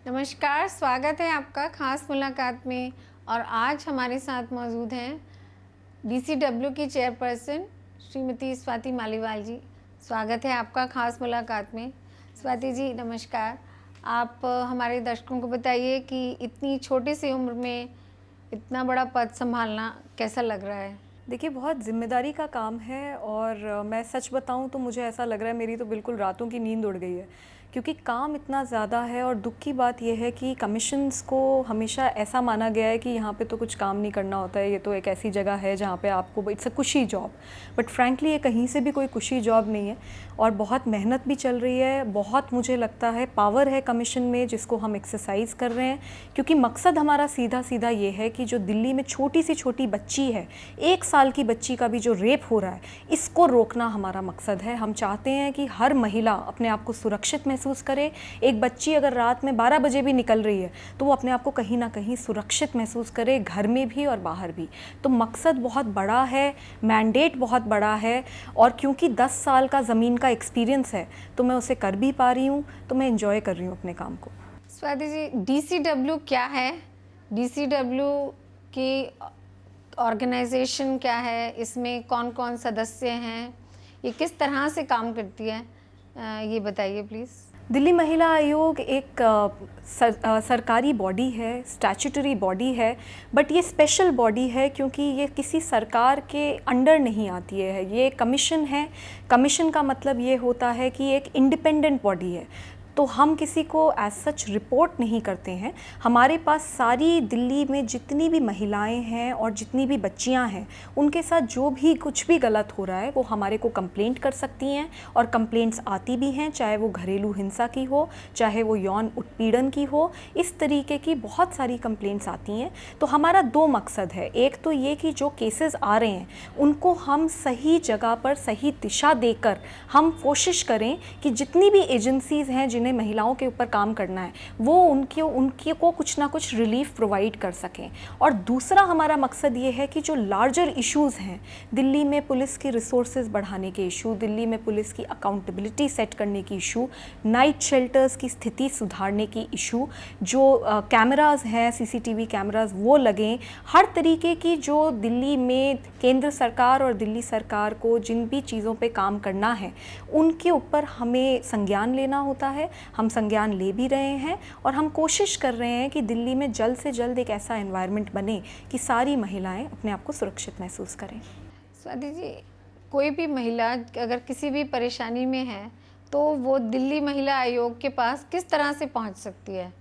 नमस्कार, स्वागत है आपका खास मुलाकात में। और आज हमारे साथ मौजूद हैं डीसीडब्ल्यू की चेयरपर्सन श्रीमती स्वाति मालीवाल जी। स्वागत है आपका खास मुलाकात में। स्वाति जी नमस्कार। आप हमारे दर्शकों को बताइए कि इतनी छोटी सी उम्र में इतना बड़ा पद संभालना कैसा लग रहा है? देखिए, बहुत ज़िम्मेदारी का काम है और मैं सच बताऊं तो मुझे ऐसा लग रहा है मेरी तो बिल्कुल रातों की नींद उड़ गई है, क्योंकि काम इतना ज़्यादा है। और दुख की बात यह है कि कमीशंस को हमेशा ऐसा माना गया है कि यहाँ पे तो कुछ काम नहीं करना होता है, ये तो एक ऐसी जगह है जहाँ पे आपको इट्स अ कुशी जॉब। बट फ्रैंकली ये कहीं से भी कोई कुशी जॉब नहीं है और बहुत मेहनत भी चल रही है। बहुत मुझे लगता है पावर है कमीशन में जिसको हम एक्सरसाइज कर रहे हैं, क्योंकि मकसद हमारा सीधा सीधा ये है कि जो दिल्ली में छोटी सी छोटी बच्ची है, 1 साल की बच्ची का भी जो रेप हो रहा है, इसको रोकना हमारा मकसद है। हम चाहते हैं कि हर महिला अपने आप को सुरक्षित महसूस करे। एक बच्ची अगर रात में 12 बजे भी निकल रही है तो वो अपने आप को कहीं ना कहीं सुरक्षित महसूस करे, घर में भी और बाहर भी। तो मकसद बहुत बड़ा है, मैंडेट बहुत बड़ा है, और क्योंकि 10 साल का ज़मीन का एक्सपीरियंस है तो मैं उसे कर भी पा रही हूँ, तो मैं एंजॉय कर रही हूँ अपने काम को। स्वाति जी, डीसीडब्ल्यू क्या है? डीसीडब्ल्यू की ऑर्गेनाइजेशन क्या है? इसमें कौन कौन सदस्य हैं? ये किस तरह से काम करती है? ये बताइए प्लीज़। दिल्ली महिला आयोग एक सरकारी बॉडी है, स्टैच्यूटरी बॉडी है, बट ये स्पेशल बॉडी है क्योंकि ये किसी सरकार के अंडर नहीं आती है। ये कमीशन है। कमीशन का मतलब ये होता है कि एक इंडिपेंडेंट बॉडी है, तो हम किसी को एज सच रिपोर्ट नहीं करते हैं। हमारे पास सारी दिल्ली में जितनी भी महिलाएं हैं और जितनी भी बच्चियां हैं, उनके साथ जो भी कुछ भी गलत हो रहा है वो हमारे को कंप्लेंट कर सकती हैं, और कंप्लेंट्स आती भी हैं, चाहे वो घरेलू हिंसा की हो, चाहे वो यौन उत्पीड़न की हो। इस तरीके की बहुत सारी कंप्लेंट्स आती हैं। तो हमारा 2 मकसद है। एक तो ये कि जो केसेस आ रहे हैं उनको हम सही जगह पर सही दिशा देकर हम कोशिश करें कि जितनी भी एजेंसीज़ हैं जिन्हें महिलाओं के ऊपर काम करना है वो उनके को कुछ ना कुछ रिलीफ प्रोवाइड कर सकें। और दूसरा हमारा मकसद ये है कि जो लार्जर इश्यूज़ हैं, दिल्ली में पुलिस की रिसोर्सेज बढ़ाने के इशू, दिल्ली में पुलिस की अकाउंटेबिलिटी सेट करने की इशू, नाइट शेल्टर्स की स्थिति सुधारने की इशू, जो कैमराज हैं, सीसीटीवी कैमराज वो लगें, हर तरीके की जो दिल्ली में केंद्र सरकार और दिल्ली सरकार को जिन भी चीज़ों पे काम करना है उनके ऊपर हमें संज्ञान लेना होता है। हम संज्ञान ले भी रहे हैं और हम कोशिश कर रहे हैं कि दिल्ली में जल्द से जल्द एक ऐसा एनवायरनमेंट बने कि सारी महिलाएं अपने आप को सुरक्षित महसूस करें। स्वाति जी, कोई भी महिला अगर किसी भी परेशानी में है तो वो दिल्ली महिला आयोग के पास किस तरह से पहुंच सकती है?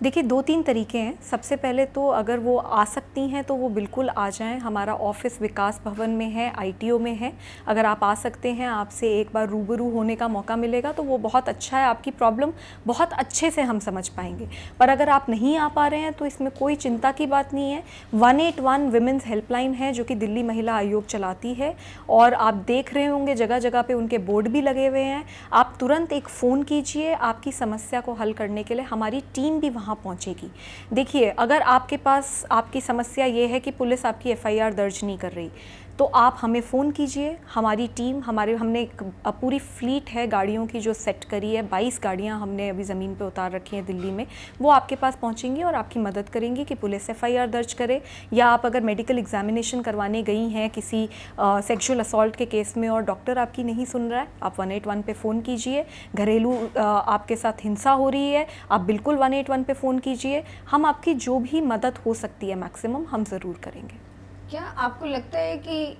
देखिए, 2-3 तरीके हैं। सबसे पहले तो अगर वो आ सकती हैं तो वो बिल्कुल आ जाएं। हमारा ऑफिस विकास भवन में है, आईटीओ में है। अगर आप आ सकते हैं, आपसे एक बार रूबरू होने का मौका मिलेगा तो वो बहुत अच्छा है। आपकी प्रॉब्लम बहुत अच्छे से हम समझ पाएंगे। पर अगर आप नहीं आ पा रहे हैं तो इसमें कोई चिंता की बात नहीं है। 181 विमेंस हेल्पलाइन है जो कि दिल्ली महिला आयोग चलाती है, और आप देख रहे होंगे जगह जगह पे उनके बोर्ड भी लगे हुए हैं। आप तुरंत एक फ़ोन कीजिए, आपकी समस्या को हल करने के लिए हमारी टीम भी वहाँ पहुंचेगी। देखिए, अगर आपके पास आपकी समस्या ये है कि पुलिस आपकी एफआईआर दर्ज नहीं कर रही, तो आप हमें फ़ोन कीजिए। हमारी टीम, हमने एक पूरी फ्लीट है गाड़ियों की जो सेट करी है, 22 गाड़ियां हमने अभी ज़मीन पे उतार रखी हैं दिल्ली में। वो आपके पास पहुंचेंगी और आपकी मदद करेंगी कि पुलिस एफआईआर दर्ज करे। या आप अगर मेडिकल एग्जामिनेशन करवाने गई हैं किसी सेक्सुअल असॉल्ट के केस में और डॉक्टर आपकी नहीं सुन रहा है, आप 181 पे फ़ोन कीजिए। घरेलू आपके साथ हिंसा हो रही है, आप बिल्कुल 181 पे फ़ोन कीजिए। हम आपकी जो भी मदद हो सकती है मैक्सिमम हम ज़रूर करेंगे। क्या आपको लगता है कि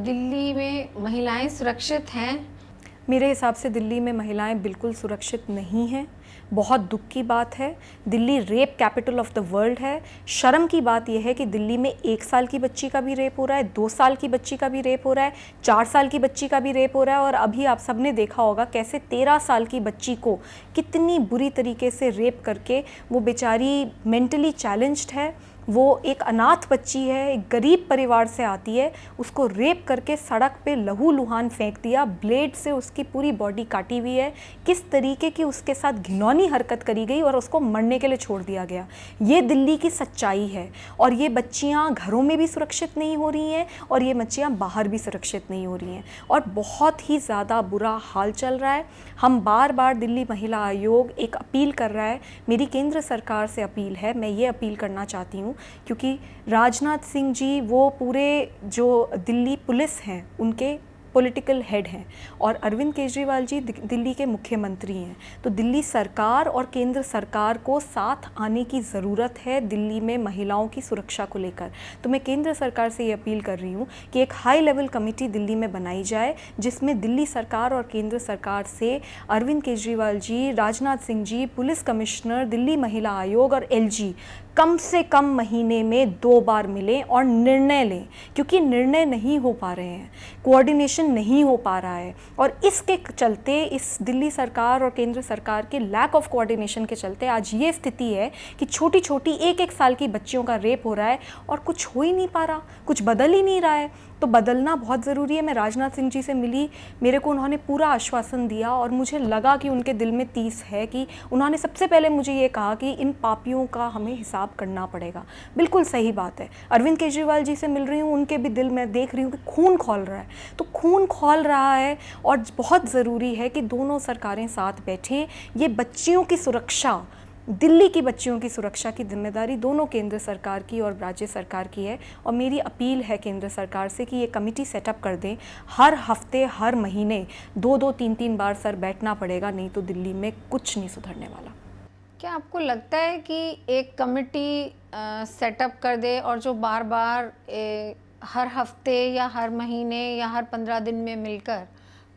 दिल्ली में महिलाएं सुरक्षित हैं? मेरे हिसाब से दिल्ली में महिलाएं बिल्कुल सुरक्षित नहीं हैं। बहुत दुख की बात है। Delhi rape capital of the world है। शर्म की बात यह है कि दिल्ली में 1 साल की बच्ची का भी रेप हो रहा है, 2 साल की बच्ची का भी रेप हो रहा है, 4 साल की बच्ची का भी रेप हो रहा है, और अभी आप सबने देखा होगा कैसे 13 साल की बच्ची को कितनी बुरी तरीके से रेप करके वो बेचारी मेंटली चैलेंज्ड है, वो एक अनाथ बच्ची है, एक गरीब परिवार से आती है, उसको रेप करके सड़क पे लहूलुहान फेंक दिया, ब्लेड से उसकी पूरी बॉडी काटी हुई है, किस तरीके की उसके साथ घिनौनी हरकत करी गई और उसको मरने के लिए छोड़ दिया गया। ये दिल्ली की सच्चाई है। और ये बच्चियाँ घरों में भी सुरक्षित नहीं हो रही हैं और ये बच्चियाँ बाहर भी सुरक्षित नहीं हो रही हैं और बहुत ही ज़्यादा बुरा हाल चल रहा है। हम बार बार दिल्ली महिला आयोग एक अपील कर रहा है, मेरी केंद्र सरकार से अपील है, मैं ये अपील करना चाहती हूँ क्योंकि राजनाथ सिंह जी वो पूरे जो दिल्ली पुलिस हैं उनके पॉलिटिकल हेड हैं और अरविंद केजरीवाल जी दिल्ली के मुख्यमंत्री हैं। तो दिल्ली सरकार और केंद्र सरकार को साथ आने की ज़रूरत है दिल्ली में महिलाओं की सुरक्षा को लेकर। तो मैं केंद्र सरकार से ये अपील कर रही हूँ कि एक हाई लेवल कमेटी दिल्ली में बनाई जाए जिसमें दिल्ली सरकार और केंद्र सरकार से अरविंद केजरीवाल जी, राजनाथ सिंह जी, पुलिस कमिश्नर, दिल्ली महिला आयोग और एलजी कम से कम महीने में 2 बार मिलें और निर्णय लें, क्योंकि निर्णय नहीं हो पा रहे हैं, कोऑर्डिनेशन नहीं हो पा रहा है और इसके चलते, इस दिल्ली सरकार और केंद्र सरकार के लैक ऑफ कोऑर्डिनेशन के चलते आज ये स्थिति है कि छोटी छोटी 1-1 साल की बच्चियों का रेप हो रहा है और कुछ हो ही नहीं पा रहा, कुछ बदल ही नहीं रहा है। तो बदलना बहुत ज़रूरी है। मैं राजनाथ सिंह जी से मिली, मेरे को उन्होंने पूरा आश्वासन दिया और मुझे लगा कि उनके दिल में तीस है कि उन्होंने सबसे पहले मुझे ये कहा कि इन पापियों का हमें हिसाब करना पड़ेगा। बिल्कुल सही बात है। अरविंद केजरीवाल जी से मिल रही हूँ, उनके भी दिल में देख रही हूँ कि खून खौल रहा है, तो खून खौल रहा है और बहुत ज़रूरी है कि दोनों सरकारें साथ बैठें। ये बच्चियों की सुरक्षा, दिल्ली की बच्चियों की सुरक्षा की जिम्मेदारी दोनों केंद्र सरकार की और राज्य सरकार की है और मेरी अपील है केंद्र सरकार से कि ये कमेटी सेटअप कर दें। हर हफ्ते, हर महीने 2-2, 3-3 बार सर बैठना पड़ेगा, नहीं तो दिल्ली में कुछ नहीं सुधरने वाला। क्या आपको लगता है कि एक कमेटी सेटअप कर दे और जो बार बार हर हफ्ते या हर महीने या हर 15 दिन में मिलकर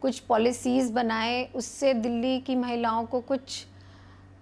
कुछ पॉलिसीज़ बनाए, उससे दिल्ली की महिलाओं को कुछ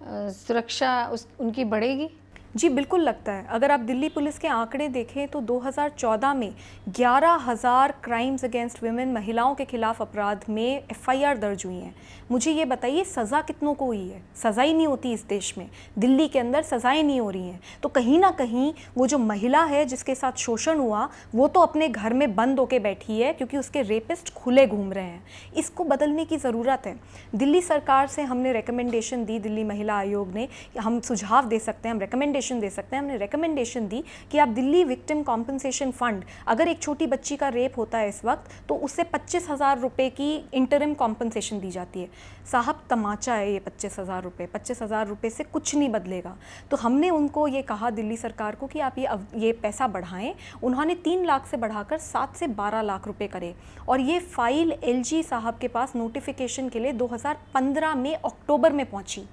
सुरक्षा उनकी बढ़ेगी? जी बिल्कुल लगता है। अगर आप दिल्ली पुलिस के आंकड़े देखें तो 2014 में 11,000 क्राइम्स अगेंस्ट वुमेन, महिलाओं के खिलाफ अपराध में एफआईआर दर्ज हुई हैं। मुझे ये बताइए सज़ा कितनों को हुई है? सज़ा ही नहीं होती इस देश में, दिल्ली के अंदर सज़ाएं नहीं हो रही हैं। तो कहीं ना कहीं वो जो महिला है जिसके साथ शोषण हुआ वो तो अपने घर में बंद होके बैठी है क्योंकि उसके रेपिस्ट खुले घूम रहे हैं। इसको बदलने की ज़रूरत है। दिल्ली सरकार से हमने रिकमेंडेशन दी, दिल्ली महिला आयोग ने, हम सुझाव दे सकते हैं, हम रिकमेंडेशन दे सकते हैं। हमने रिकमेंडेशन दी कि आप दिल्ली विक्टिम कॉम्पनसेशन फंड, अगर एक छोटी बच्ची का रेप होता है इस वक्त तो उससे 25,000 रुपये की इंटरिम कॉम्पनसेशन दी जाती है। साहब तमाचा है ये 25,000 रुपये, 25,000 रुपये से कुछ नहीं बदलेगा। तो हमने उनको ये कहा दिल्ली सरकार को कि आप ये पैसा बढ़ाएं। उन्होंने 3 लाख से बढ़ाकर 7 से 12 लाख रुपए करे और ये फाइल एलजी साहब के पास नोटिफिकेशन के लिए 2015 में अक्टूबर में पहुंची।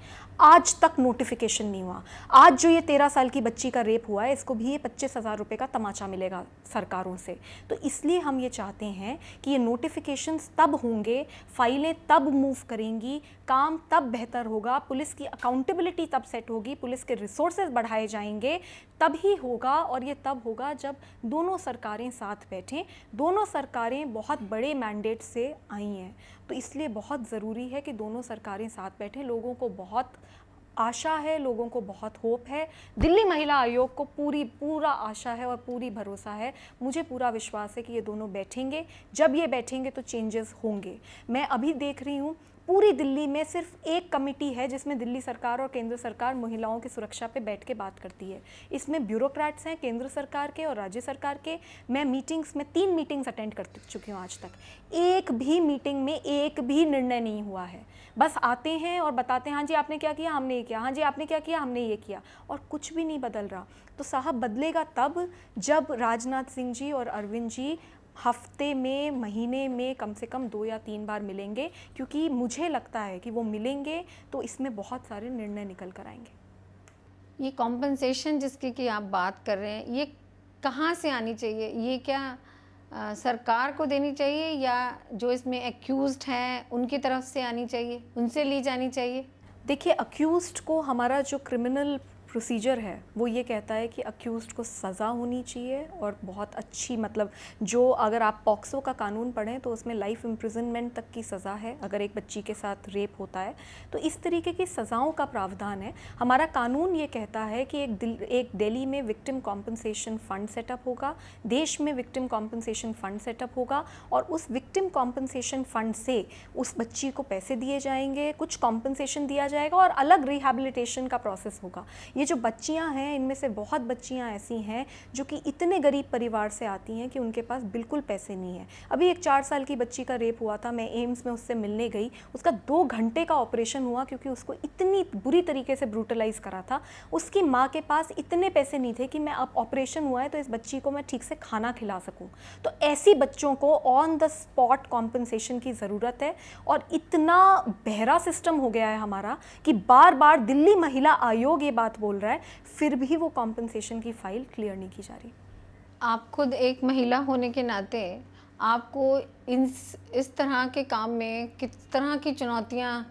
आज तक नोटिफिकेशन नहीं हुआ। आज जो ये 13 साल की बच्ची का रेप हुआ है, इसको भी ये 25,000 रुपये का तमाचा मिलेगा सरकारों से। तो इसलिए हम ये चाहते हैं कि ये नोटिफिकेशंस तब होंगे, फाइलें तब मूव करेंगी, काम तब बेहतर होगा, पुलिस की अकाउंटेबिलिटी तब सेट होगी, पुलिस के रिसोर्सेज बढ़ाए जाएंगे, तब ही होगा। और ये तब होगा जब दोनों सरकारें साथ बैठें। दोनों सरकारें बहुत बड़े मैंडेट से आई हैं, तो इसलिए बहुत ज़रूरी है कि दोनों सरकारें साथ बैठें। लोगों को बहुत आशा है, लोगों को बहुत होप है। दिल्ली महिला आयोग को पूरा आशा है और पूरी भरोसा है। मुझे पूरा विश्वास है कि ये दोनों बैठेंगे। जब ये बैठेंगे तो चेंजेस होंगे। मैं अभी देख रही हूँ पूरी दिल्ली में सिर्फ एक कमेटी है जिसमें दिल्ली सरकार और केंद्र सरकार महिलाओं की सुरक्षा पे बैठ के बात करती है। इसमें ब्यूरोक्रेट्स हैं केंद्र सरकार के और राज्य सरकार के। मैं मीटिंग्स में 3 मीटिंग्स अटेंड कर चुकी हूँ आज तक। एक भी मीटिंग में एक भी निर्णय नहीं हुआ है। बस आते हैं और बताते हैं हाँ जी आपने क्या किया, हमने ये किया, हाँ जी आपने क्या किया, हमने ये किया, और कुछ भी नहीं बदल रहा। तो साहब बदलेगा तब जब राजनाथ सिंह जी और अरविंद जी हफ्ते में, महीने में कम से कम 2 या 3 बार मिलेंगे, क्योंकि मुझे लगता है कि वो मिलेंगे तो इसमें बहुत सारे निर्णय निकल कर आएंगे। ये कॉम्पनसेशन जिसकी कि आप बात कर रहे हैं, ये कहाँ से आनी चाहिए? ये क्या सरकार को देनी चाहिए या जो इसमें एक्यूज्ड हैं उनकी तरफ से आनी चाहिए, उनसे ली जानी चाहिए? देखिए, अक्यूज्ड को हमारा जो क्रिमिनल प्रोसीजर है वो ये कहता है कि अक्यूज्ड को सज़ा होनी चाहिए, और बहुत अच्छी, मतलब जो अगर आप पॉक्सो का कानून पढ़ें तो उसमें लाइफ इम्प्रिजनमेंट तक की सज़ा है अगर एक बच्ची के साथ रेप होता है। तो इस तरीके की सज़ाओं का प्रावधान है। हमारा कानून ये कहता है कि एक दिल्ली में विक्टिम कॉम्पनसेशन फ़ंड सेटअप होगा, देश में विक्टिम कॉम्पनसेशन फ़ंड सेटअप होगा, और उस विक्टिम कॉम्पनसेशन फ़ंड से उस बच्ची को पैसे दिए जाएंगे, कुछ कॉम्पनसेशन दिया जाएगा और अलग रिहैबिलिटेशन का प्रोसेस होगा। ये जो बच्चियां हैं, इनमें से बहुत बच्चियां ऐसी हैं जो कि इतने गरीब परिवार से आती हैं कि उनके पास बिल्कुल पैसे नहीं है। अभी एक 4 साल की बच्ची का रेप हुआ था, मैं एम्स में उससे मिलने गई, उसका 2 घंटे का ऑपरेशन हुआ क्योंकि उसको इतनी बुरी तरीके से ब्रूटलाइज करा था। उसकी माँ के पास इतने पैसे नहीं थे कि मैं अब ऑपरेशन हुआ है तो इस बच्ची को मैं ठीक से खाना खिला सकूँ। तो ऐसी बच्चों को ऑन द स्पॉट कॉम्पनसेशन की ज़रूरत है, और इतना बहरा सिस्टम हो गया है हमारा कि बार बार दिल्ली महिला आयोग ये बात बोल रहा है, फिर भी वो कॉम्पनसेशन की फाइल क्लियर नहीं की जा रही। आप खुद एक महिला होने के नाते आपको इस तरह के काम में किस तरह की चुनौतियां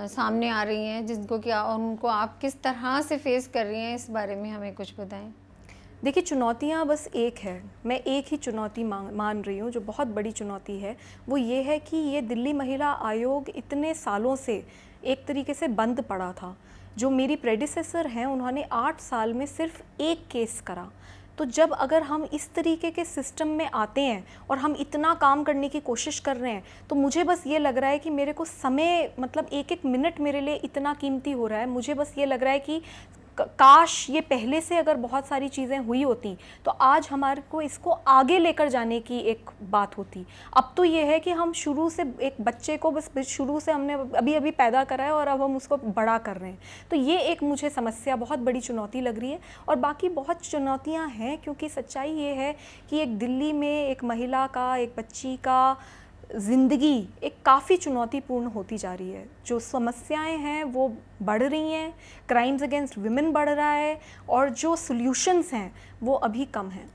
सामने आ रही हैं, जिनको क्या और उनको आप किस तरह से फेस कर रही हैं, इस बारे में हमें कुछ बताएं। देखिए, चुनौतियाँ बस एक है, मैं एक ही चुनौती मान रही हूँ जो बहुत बड़ी चुनौती है। वो ये है कि ये दिल्ली महिला आयोग इतने सालों से एक तरीके से बंद पड़ा था। जो मेरी प्रेडिसेसर हैं उन्होंने 8 साल में सिर्फ एक केस करा। तो जब अगर हम इस तरीके के सिस्टम में आते हैं और हम इतना काम करने की कोशिश कर रहे हैं, तो मुझे बस ये लग रहा है कि मेरे को समय, मतलब एक एक मिनट मेरे लिए इतना कीमती हो रहा है। मुझे बस ये लग रहा है कि काश ये पहले से अगर बहुत सारी चीज़ें हुई होती तो आज हमारे को इसको आगे लेकर जाने की एक बात होती। अब तो ये है कि हम शुरू से एक बच्चे को बस शुरू से हमने अभी अभी पैदा करा है और अब हम उसको बड़ा कर रहे हैं। तो ये एक मुझे समस्या, बहुत बड़ी चुनौती लग रही है। और बाकी बहुत चुनौतियां हैं, क्योंकि सच्चाई ये है कि एक दिल्ली में एक महिला का, एक बच्ची का ज़िंदगी एक काफ़ी चुनौतीपूर्ण होती जा रही है। जो समस्याएं हैं वो बढ़ रही हैं, क्राइम्स अगेंस्ट विमेन बढ़ रहा है, और जो सॉल्यूशंस हैं वो अभी कम हैं।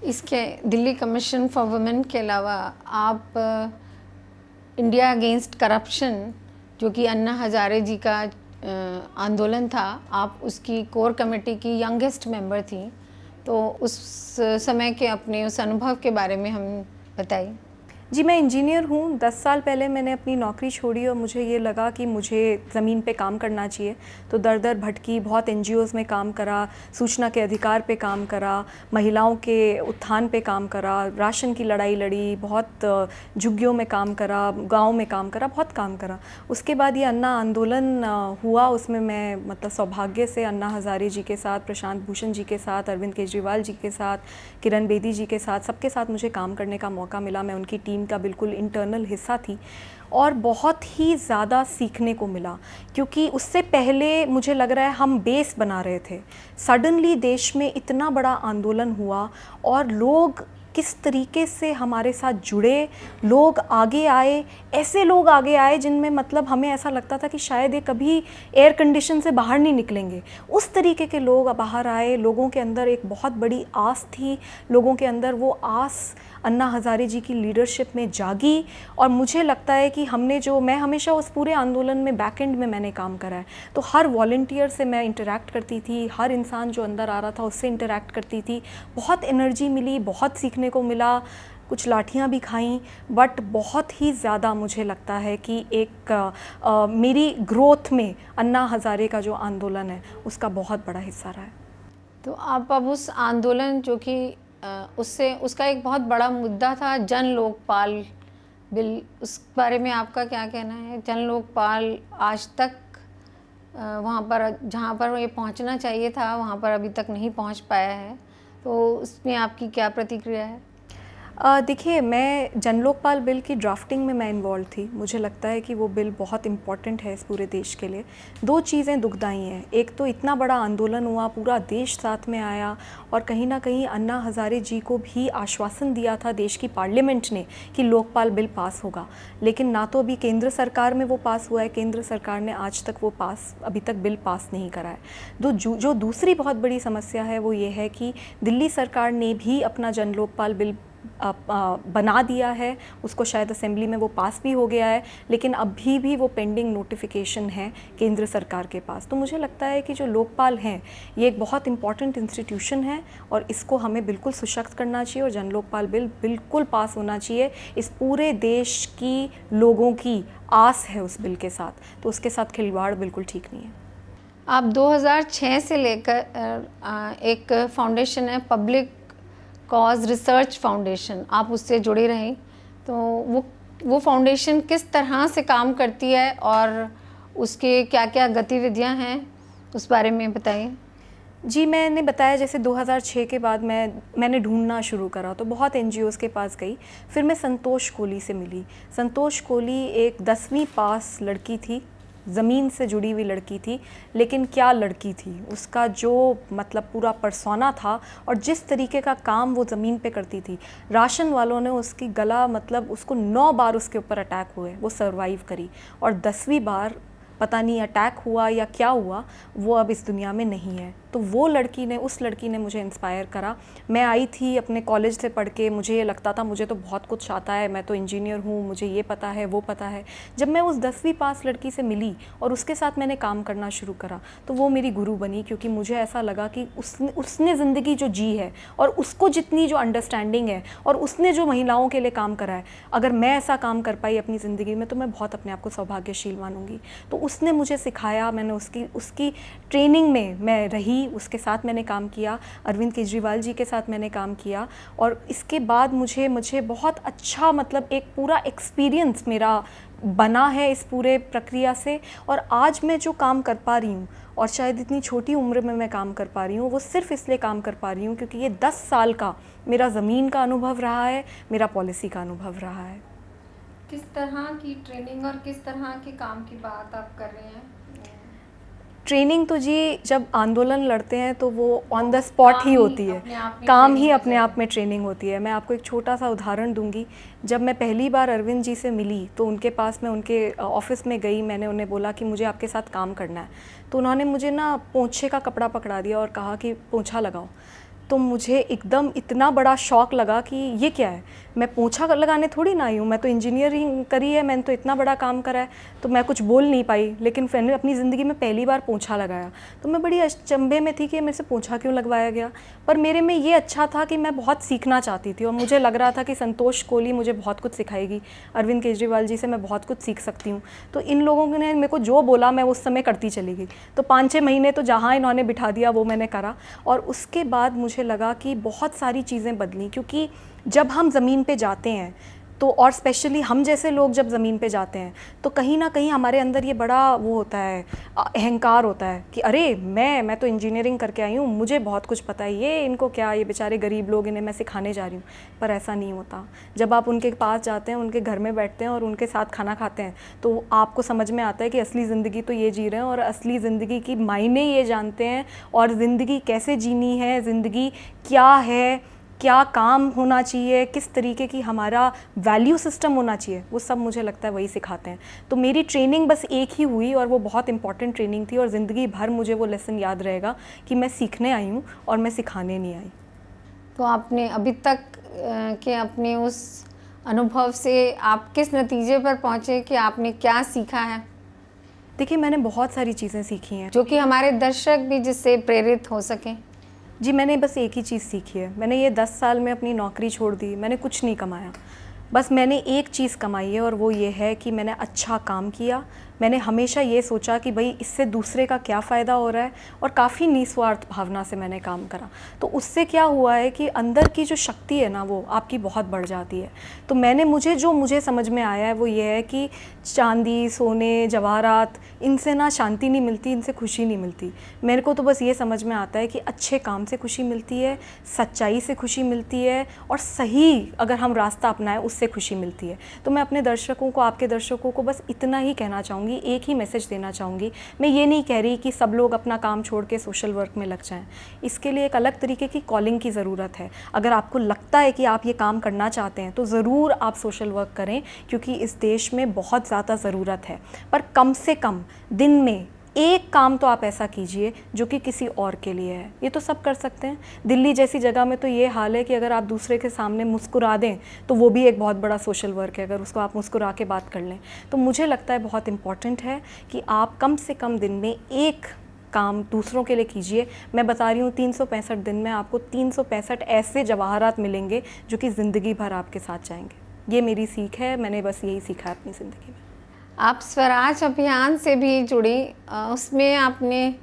इसके दिल्ली कमीशन फॉर वुमेन के अलावा आप इंडिया अगेंस्ट करप्शन, जो कि अन्ना हजारे जी का आंदोलन था, आप उसकी कोर कमेटी की यंगेस्ट मेंबर थी। तो उस समय के अपने उस अनुभव के बारे में हम बताइए। जी, मैं इंजीनियर हूँ। 10 साल पहले मैंने अपनी नौकरी छोड़ी और मुझे ये लगा कि मुझे ज़मीन पे काम करना चाहिए। तो दर दर भटकी, बहुत एनजीओज़ में काम करा, सूचना के अधिकार पे काम करा, महिलाओं के उत्थान पे काम करा, राशन की लड़ाई लड़ी, बहुत झुग्गियों में काम करा, गाँव में काम करा, बहुत काम करा। उसके बाद ये अन्ना आंदोलन हुआ, उसमें मैं मतलब सौभाग्य से अन्ना हज़ारे जी के साथ, प्रशांत भूषण जी के साथ, अरविंद केजरीवाल जी के साथ, किरण बेदी जी के साथ, सबके साथ मुझे काम करने का मौका मिला। मैं उनकी टीम का बिल्कुल इंटरनल हिस्सा थी और बहुत ही ज़्यादा सीखने को मिला, क्योंकि उससे पहले मुझे लग रहा है हम बेस बना रहे थे। सडनली देश में इतना बड़ा आंदोलन हुआ और लोग किस तरीके से हमारे साथ जुड़े, लोग आगे आए, ऐसे लोग आगे आए जिनमें मतलब हमें ऐसा लगता था कि शायद ये कभी एयर कंडीशन से बाहर नहीं निकलेंगे। उस तरीके के लोग बाहर आए, लोगों के अंदर एक बहुत बड़ी आस थी, लोगों के अंदर वो आस अन्ना हज़ारे जी की लीडरशिप में जागी। और मुझे लगता है कि मैं हमेशा उस पूरे आंदोलन में बैक एंड में मैंने काम करा है। तो हर वॉलंटियर से मैं इंटरेक्ट करती थी, हर इंसान जो अंदर आ रहा था उससे इंटरेक्ट करती थी। बहुत एनर्जी मिली, बहुत सीखने को मिला, कुछ लाठियाँ भी खाईं, बट बहुत ही ज़्यादा मुझे लगता है कि मेरी ग्रोथ में अन्ना हज़ारे का जो आंदोलन है उसका बहुत बड़ा हिस्सा रहा है। तो आप अब उस आंदोलन, जो कि उसका एक बहुत बड़ा मुद्दा था जन लोकपाल बिल, उस बारे में आपका क्या कहना है? जन लोकपाल आज तक वहाँ पर जहाँ पर ये पहुँचना चाहिए था वहाँ पर अभी तक नहीं पहुँच पाया है, तो उसमें आपकी क्या प्रतिक्रिया है? देखिए, मैं जन लोकपाल बिल की ड्राफ्टिंग में मैं इन्वॉल्व थी। मुझे लगता है कि वो बिल बहुत इम्पॉर्टेंट है इस पूरे देश के लिए। दो चीज़ें दुखदाई हैं, एक तो इतना बड़ा आंदोलन हुआ, पूरा देश साथ में आया और कहीं ना कहीं अन्ना हज़ारे जी को भी आश्वासन दिया था देश की पार्लियामेंट ने कि लोकपाल बिल पास होगा, लेकिन ना तो अभी केंद्र सरकार में वो पास हुआ है, केंद्र सरकार ने आज तक वो अभी तक बिल पास नहीं करा है। जो दूसरी बहुत बड़ी समस्या है वो ये है कि दिल्ली सरकार ने भी अपना जन लोकपाल बिल बना दिया है, उसको शायद असेंबली में वो पास भी हो गया है, लेकिन अभी भी वो पेंडिंग नोटिफिकेशन है केंद्र सरकार के पास। तो मुझे लगता है कि जो लोकपाल हैं ये एक बहुत इंपॉर्टेंट इंस्टीट्यूशन है और इसको हमें बिल्कुल सशक्त करना चाहिए और जन लोकपाल बिल बिल्कुल पास होना चाहिए। इस पूरे देश की लोगों की आस है उस बिल के साथ, तो उसके साथ खिलवाड़ बिल्कुल ठीक नहीं है। आप 2006 से लेकर एक फाउंडेशन है पब्लिक कॉज रिसर्च फाउंडेशन, आप उससे जुड़ी रहीं, तो वो फाउंडेशन किस तरह से काम करती है और उसके क्या क्या गतिविधियां हैं, उस बारे में बताइए। जी, मैंने बताया जैसे 2006 के बाद मैंने ढूंढना शुरू करा तो बहुत एनजीओज़ के पास गई। फिर मैं संतोष कोहली से मिली। संतोष कोहली एक 10वीं पास लड़की थी, ज़मीन से जुड़ी हुई लड़की थी, लेकिन क्या लड़की थी, उसका जो मतलब पूरा पर्सोना था और जिस तरीके का काम वो ज़मीन पे करती थी, राशन वालों ने उसकी गला मतलब उसको 9 बार उसके ऊपर अटैक हुए, वो सरवाइव करी और 10वीं बार पता नहीं अटैक हुआ या क्या हुआ, वो अब इस दुनिया में नहीं है। तो वो उस लड़की ने मुझे इंस्पायर करा। मैं आई थी अपने कॉलेज से पढ़ के, मुझे ये लगता था मुझे तो बहुत कुछ आता है, मैं तो इंजीनियर हूँ, मुझे ये पता है वो पता है। जब मैं उस 10वीं पास लड़की से मिली और उसके साथ मैंने काम करना शुरू करा तो वो मेरी गुरु बनी, क्योंकि मुझे ऐसा लगा कि उसने ज़िंदगी जो जी है और उसको जितनी जो अंडरस्टैंडिंग है और उसने जो महिलाओं के लिए काम करा है, अगर मैं ऐसा काम कर पाई अपनी ज़िंदगी में तो मैं बहुत अपने आप को सौभाग्यशील मानूंगी। तो उसने मुझे सिखाया, मैंने उसकी ट्रेनिंग में मैं रही, उसके साथ मैंने काम किया, अरविंद केजरीवाल जी के साथ मैंने काम किया और इसके बाद मुझे बहुत अच्छा मतलब एक पूरा एक्सपीरियंस मेरा बना है इस पूरे प्रक्रिया से। और आज मैं जो काम कर पा रही हूँ और शायद इतनी छोटी उम्र में मैं काम कर पा रही हूँ, वो सिर्फ इसलिए काम कर पा रही हूँ क्योंकि ये 10 साल का मेरा ज़मीन का अनुभव रहा है, मेरा पॉलिसी का अनुभव रहा है। किस तरह की ट्रेनिंग और किस तरह के काम की बात आप कर रहे हैं? ट्रेनिंग तो जी जब आंदोलन लड़ते हैं तो वो ऑन द स्पॉट ही होती है, काम ही अपने आप में ट्रेनिंग होती है। मैं आपको एक छोटा सा उदाहरण दूंगी। जब मैं पहली बार अरविंद जी से मिली तो उनके पास मैं उनके ऑफिस में गई, मैंने उन्हें बोला कि मुझे आपके साथ काम करना है। तो उन्होंने मुझे ना पोंछे का कपड़ा पकड़ा दिया और कहा कि पोंछा लगाओ। तो मुझे एकदम इतना बड़ा शौक़ लगा कि ये क्या है, मैं पोंछा लगाने थोड़ी ना आई हूँ, मैं तो इंजीनियरिंग करी है, मैंने तो इतना बड़ा काम करा है। तो मैं कुछ बोल नहीं पाई, लेकिन मैंने अपनी ज़िंदगी में पहली बार पोंछा लगाया। तो मैं बड़ी अचंभे में थी कि मेरे से पोंछा क्यों लगवाया गया, पर मेरे में ये अच्छा था कि मैं बहुत सीखना चाहती थी और मुझे लग रहा था कि संतोष कोहली मुझे बहुत कुछ सिखाएगी, अरविंद केजरीवाल जी से मैं बहुत कुछ सीख सकती हूँ। तो इन लोगों ने मेरे को जो बोला मैं उस समय करती चली गई। तो 5-6 महीने तो जहाँ इन्होंने बिठा दिया वो मैंने करा और उसके बाद मुझे लगा कि बहुत सारी चीज़ें बदली, क्योंकि जब हम ज़मीन पे जाते हैं तो और स्पेशली हम जैसे लोग जब ज़मीन पे जाते हैं तो कहीं ना कहीं हमारे अंदर ये बड़ा वो होता है, अहंकार होता है कि अरे मैं तो इंजीनियरिंग करके आई हूँ, मुझे बहुत कुछ पता है, ये इनको क्या, ये बेचारे गरीब लोग, इन्हें मैं सिखाने जा रही हूँ। पर ऐसा नहीं होता। जब आप उनके पास जाते हैं, उनके घर में बैठते हैं और उनके साथ खाना खाते हैं तो आपको समझ में आता है कि असली ज़िंदगी तो ये जी रहे हैं और असली ज़िंदगी की मायने ये जानते हैं और ज़िंदगी कैसे जीनी है, ज़िंदगी क्या है, क्या काम होना चाहिए, किस तरीके की हमारा वैल्यू सिस्टम होना चाहिए, वो सब मुझे लगता है वही सिखाते हैं। तो मेरी ट्रेनिंग बस एक ही हुई और वो बहुत इंपॉर्टेंट ट्रेनिंग थी और ज़िंदगी भर मुझे वो लेसन याद रहेगा कि मैं सीखने आई हूँ और मैं सिखाने नहीं आई। तो आपने अभी तक के अपने उस अनुभव से आप किस नतीजे पर पहुँचे कि आपने क्या सीखा है? देखिए, मैंने बहुत सारी चीज़ें सीखी हैं जो कि हमारे दर्शक भी जिससे प्रेरित हो सकें। जी, मैंने बस एक ही चीज़ सीखी है। मैंने ये 10 साल में अपनी नौकरी छोड़ दी, मैंने कुछ नहीं कमाया, बस मैंने एक चीज़ कमाई है और वो ये है कि मैंने अच्छा काम किया, मैंने हमेशा ये सोचा कि भाई इससे दूसरे का क्या फ़ायदा हो रहा है, और काफ़ी निस्वार्थ भावना से मैंने काम करा। तो उससे क्या हुआ है कि अंदर की जो शक्ति है ना वो आपकी बहुत बढ़ जाती है। तो मुझे समझ में आया है वो ये है कि चांदी, सोने, जवाहरात, इनसे ना शांति नहीं मिलती, इनसे खुशी नहीं मिलती। मेरे को तो बस ये समझ में आता है कि अच्छे काम से खुशी मिलती है, सच्चाई से खुशी मिलती है, और सही अगर हम रास्ता अपनाएं उससे खुशी मिलती है। तो मैं अपने दर्शकों को, आपके दर्शकों को बस इतना ही कहना चाहूँगी, एक ही मैसेज देना चाहूँगी। मैं ये नहीं कह रही कि सब लोग अपना काम छोड़ के सोशल वर्क में लग जाएं। इसके लिए एक अलग तरीके की कॉलिंग की ज़रूरत है। अगर आपको लगता है कि आप ये काम करना चाहते हैं तो ज़रूर आप सोशल वर्क करें, क्योंकि इस देश में बहुत ज़्यादा ज़रूरत है। पर कम से कम दिन में एक काम तो आप ऐसा कीजिए जो कि किसी और के लिए है। ये तो सब कर सकते हैं। दिल्ली जैसी जगह में तो ये हाल है कि अगर आप दूसरे के सामने मुस्कुरा दें तो वो भी एक बहुत बड़ा सोशल वर्क है, अगर उसको आप मुस्कुरा के बात कर लें। तो मुझे लगता है बहुत इम्पॉर्टेंट है कि आप कम से कम दिन में एक काम दूसरों के लिए कीजिए। मैं बता रही हूँ 365 दिन में आपको 365 ऐसे जवाहरात मिलेंगे जो कि ज़िंदगी भर आपके साथ जाएंगे। ये मेरी सीख है, मैंने बस यही सीखा है अपनी ज़िंदगी में। आप स्वराज अभियान से भी जुड़ी, उसमें आपने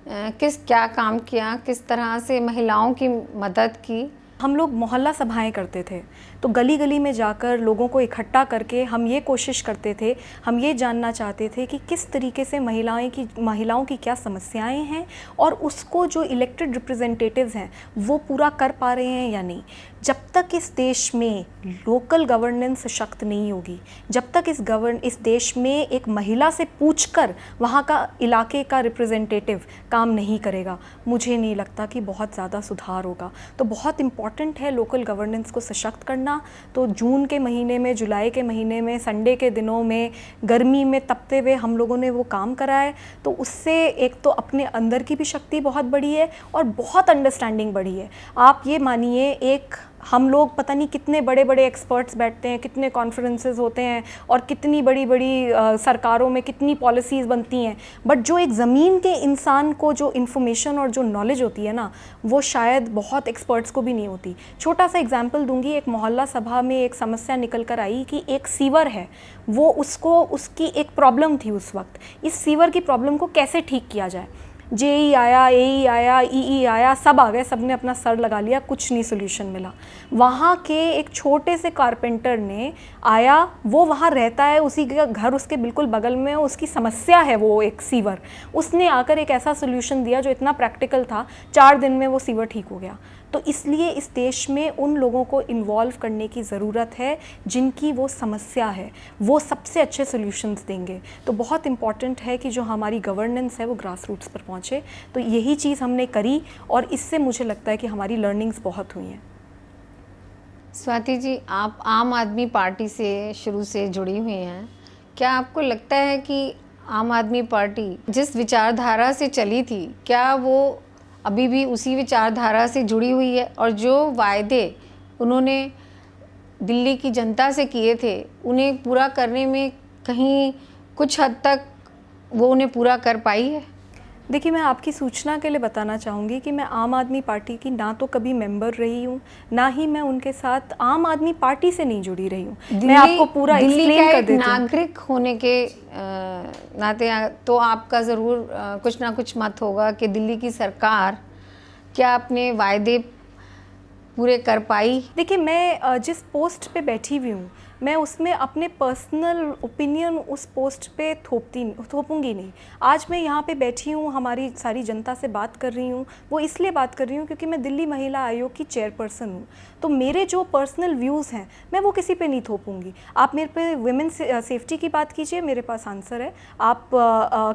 क्या काम किया, किस तरह से महिलाओं की मदद की? हम लोग मोहल्ला सभाएं करते थे, तो गली गली में जाकर लोगों को इकट्ठा करके हम ये कोशिश करते थे, हम ये जानना चाहते थे कि किस तरीके से महिलाओं की क्या समस्याएं हैं, और उसको जो इलेक्टेड रिप्रेजेंटेटिव्स हैं वो पूरा कर पा रहे हैं या नहीं। जब तक इस देश में लोकल गवर्नेंस सशक्त नहीं होगी, जब तक इस देश में एक महिला से पूछकर वहाँ का इलाके का रिप्रेजेंटेटिव काम नहीं करेगा, मुझे नहीं लगता कि बहुत ज़्यादा सुधार होगा। तो बहुत इम्पॉर्टेंट है लोकल गवर्नेंस को सशक्त करना। तो जून के महीने में, जुलाई के महीने में, संडे के दिनों में, गर्मी में तपते हुए हम लोगों ने वो काम करा है। तो उससे एक तो अपने अंदर की भी शक्ति बहुत बढ़ी है और बहुत अंडरस्टैंडिंग बढ़ी है। आप ये मानिए, एक हम लोग पता नहीं कितने बड़े बड़े एक्सपर्ट्स बैठते हैं, कितने कॉन्फ्रेंसेस होते हैं और कितनी बड़ी बड़ी सरकारों में कितनी पॉलिसीज़ बनती हैं, बट जो एक ज़मीन के इंसान को जो इन्फॉर्मेशन और जो नॉलेज होती है ना, वो शायद बहुत एक्सपर्ट्स को भी नहीं होती। छोटा सा एग्जांपल दूंगी, एक मोहल्ला सभा में एक समस्या निकल कर आई कि एक सीवर है, वो उसकी एक प्रॉब्लम थी उस वक्त। इस सीवर की प्रॉब्लम को कैसे ठीक किया जाए। जेई आया, एई आया, ईई आया, सब आ गए, सब ने अपना सर लगा लिया, कुछ नहीं सोल्यूशन मिला। वहाँ के एक छोटे से कारपेंटर ने आया, वो वहाँ रहता है, उसी का घर उसके बिल्कुल बगल में, उसकी समस्या है वो एक सीवर। उसने आकर एक ऐसा सोल्यूशन दिया जो इतना प्रैक्टिकल था, 4 दिन में वो सीवर ठीक हो गया। तो इसलिए इस देश में उन लोगों को इन्वॉल्व करने की ज़रूरत है जिनकी वो समस्या है, वो सबसे अच्छे सॉल्यूशंस देंगे। तो बहुत इम्पॉर्टेंट है कि जो हमारी गवर्नेंस है वो ग्रास रूट्स पर पहुँचे। तो यही चीज़ हमने करी और इससे मुझे लगता है कि हमारी लर्निंग्स बहुत हुई हैं। स्वाति जी, आप आम आदमी पार्टी से शुरू से जुड़ी हुई हैं। क्या आपको लगता है कि आम आदमी पार्टी जिस विचारधारा से चली थी, क्या वो अभी भी उसी विचारधारा से जुड़ी हुई है, और जो वायदे उन्होंने दिल्ली की जनता से किए थे उन्हें पूरा करने में कहीं कुछ हद तक वो उन्हें पूरा कर पाई है? देखिए, मैं आपकी सूचना के लिए बताना चाहूँगी कि मैं आम आदमी पार्टी की ना तो कभी मेंबर रही हूँ, ना ही मैं उनके साथ आम आदमी पार्टी से नहीं जुड़ी रही हूँ। मैं आपको पूरा एक्सप्लेन कर देती हूँ। नागरिक होने के नाते तो आपका ज़रूर कुछ ना कुछ मत होगा कि दिल्ली की सरकार क्या अपने वायदे पूरे कर पाई? देखिए, मैं जिस पोस्ट पे बैठी हुई हूँ, मैं उसमें अपने पर्सनल ओपिनियन उस पोस्ट पे थोपूंगी नहीं। आज मैं यहाँ पे बैठी हूँ, हमारी सारी जनता से बात कर रही हूँ, वो इसलिए बात कर रही हूँ क्योंकि मैं दिल्ली महिला आयोग की चेयरपर्सन हूँ। तो मेरे जो पर्सनल व्यूज़ हैं मैं वो किसी पे नहीं थोपूंगी। आप मेरे पे विमेन सेफ्टी की बात कीजिए, मेरे पास आंसर है। आप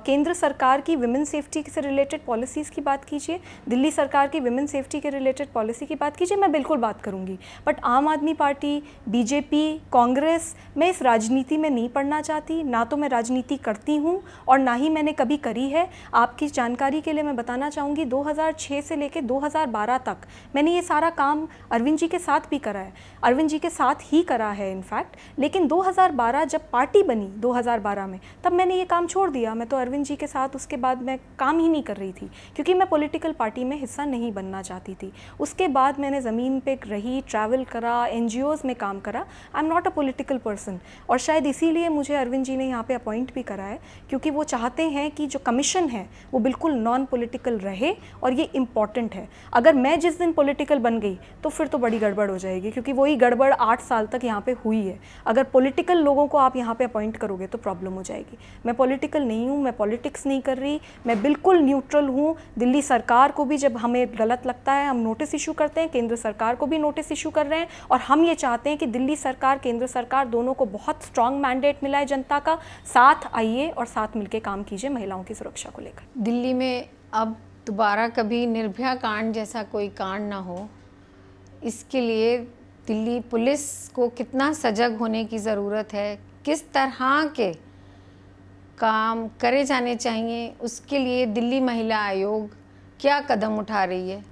केंद्र सरकार की विमेन सेफ्टी से रिलेटेड पॉलिसीज़ की बात कीजिए, दिल्ली सरकार की विमेन सेफ्टी के रिलेटेड पॉलिसी की बात कीजिए, मैं बिल्कुल बात करूँगी। बट आम आदमी पार्टी, बीजेपी, कांग्रेस, मैं इस राजनीति में नहीं पढ़ना चाहती। ना तो मैं राजनीति करती हूँ और ना ही मैंने कभी करी है। आपकी जानकारी के लिए मैं बताना चाहूँगी, 2006 से लेकर 2012 तक मैंने ये सारा काम अरविंद जी के साथ भी करा है, अरविंद जी के साथ ही करा है इनफैक्ट। लेकिन 2012 जब पार्टी बनी 2012 में, तब मैंने ये काम छोड़ दिया। मैं तो अरविंद जी के साथ उसके बाद मैं काम ही नहीं कर रही थी, क्योंकि मैं पॉलिटिकल पार्टी में हिस्सा नहीं बनना चाहती थी। उसके बाद मैंने ज़मीन पे रही, ट्रैवल करा, NGOs में काम करा। I am not a political person, और शायद इसीलिए मुझे अरविंद जी ने यहाँ पे अपॉइंट भी करा है, क्योंकि वो चाहते हैं कि जो कमीशन है वो बिल्कुल नॉन पॉलिटिकल रहे, और ये इम्पॉर्टेंट है। अगर मैं जिस दिन पॉलिटिकल बन गई तो फिर तो बड़ी गड़बड़ हो जाएगी, क्योंकि वही गड़बड़ 8 साल तक यहाँ पे हुई है। अगर पॉलिटिकल लोगों को आप यहाँ पे अपॉइंट करोगे तो प्रॉब्लम हो जाएगी। मैं पॉलिटिकल नहीं हूँ, मैं पॉलिटिक्स नहीं कर रही, मैं बिल्कुल न्यूट्रल हूँ। दिल्ली सरकार को भी जब हमें गलत लगता है हम नोटिस इशू करते हैं, केंद्र सरकार को भी नोटिस इशू कर रहे हैं, और हम ये चाहते हैं कि दिल्ली सरकार, केंद्र सरकार दोनों को बहुत स्ट्रांग मैंडेट मिला है जनता का। साथ आइए और साथ मिलकर काम कीजिए महिलाओं की सुरक्षा को लेकर। दिल्ली में अब दोबारा कभी निर्भया कांड जैसा कोई कांड ना हो, इसके लिए दिल्ली पुलिस को कितना सजग होने की ज़रूरत है, किस तरह के काम करे जाने चाहिए, उसके लिए दिल्ली महिला आयोग क्या कदम उठा रही है?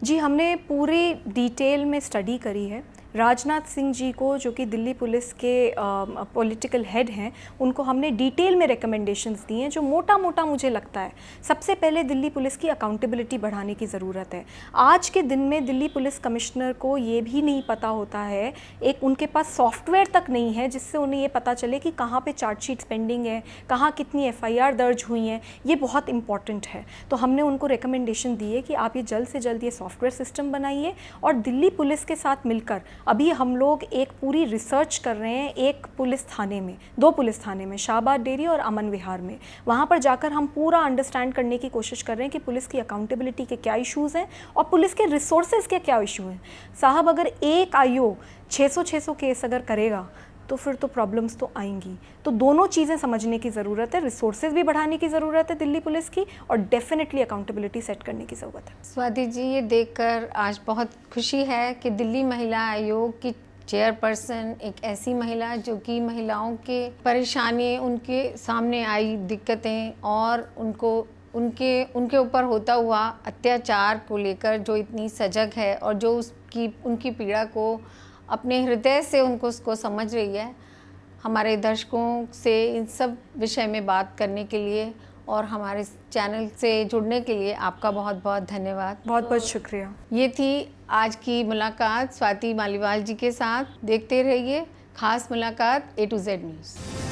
जी, हमने पूरी डिटेल में स्टडी करी है। राजनाथ सिंह जी को, जो कि दिल्ली पुलिस के पॉलिटिकल हेड हैं, उनको हमने डिटेल में रिकमेंडेशंस दी हैं, जो मोटा मोटा मुझे लगता है सबसे पहले दिल्ली पुलिस की अकाउंटेबिलिटी बढ़ाने की ज़रूरत है। आज के दिन में दिल्ली पुलिस कमिश्नर को ये भी नहीं पता होता है, एक उनके पास सॉफ्टवेयर तक नहीं है जिससे उन्हें ये पता चले कि कहाँ पे चार्जशीट पेंडिंग है, कहाँ कितनी FIR दर्ज हुई हैं। ये बहुत इंपॉर्टेंट है। तो हमने उनको रिकमेंडेशन दी है कि आप ये जल्द से जल्द ये सॉफ्टवेयर सिस्टम बनाइए, और दिल्ली पुलिस के साथ मिलकर अभी हम लोग एक पूरी रिसर्च कर रहे हैं एक पुलिस थाने में, 2 पुलिस थाने में, शाहबाद डेरी और अमन विहार में। वहाँ पर जाकर हम पूरा अंडरस्टैंड करने की कोशिश कर रहे हैं कि पुलिस की अकाउंटेबिलिटी के क्या इश्यूज़ हैं और पुलिस के रिसोर्सेज के क्या इशू हैं। साहब, अगर एक आयोग 600 केस अगर करेगा तो फिर तो प्रॉब्लम्स तो आएंगी। तो दोनों चीज़ें समझने की ज़रूरत है, रिसोर्सेज भी बढ़ाने की ज़रूरत है दिल्ली पुलिस की, और डेफिनेटली अकाउंटेबिलिटी सेट करने की ज़रूरत है। स्वाति जी, ये देखकर आज बहुत खुशी है कि दिल्ली महिला आयोग की चेयरपर्सन एक ऐसी महिला जो कि महिलाओं के परेशानी, उनके सामने आई दिक्कतें और उनके ऊपर होता हुआ अत्याचार को लेकर जो इतनी सजग है और जो उनकी पीड़ा को अपने हृदय से उसको समझ रही है। हमारे दर्शकों से इन सब विषय में बात करने के लिए और हमारे चैनल से जुड़ने के लिए आपका बहुत बहुत धन्यवाद। बहुत बहुत शुक्रिया। ये थी आज की मुलाकात स्वाति मालीवाल जी के साथ। देखते रहिए खास मुलाकात A to Z न्यूज़।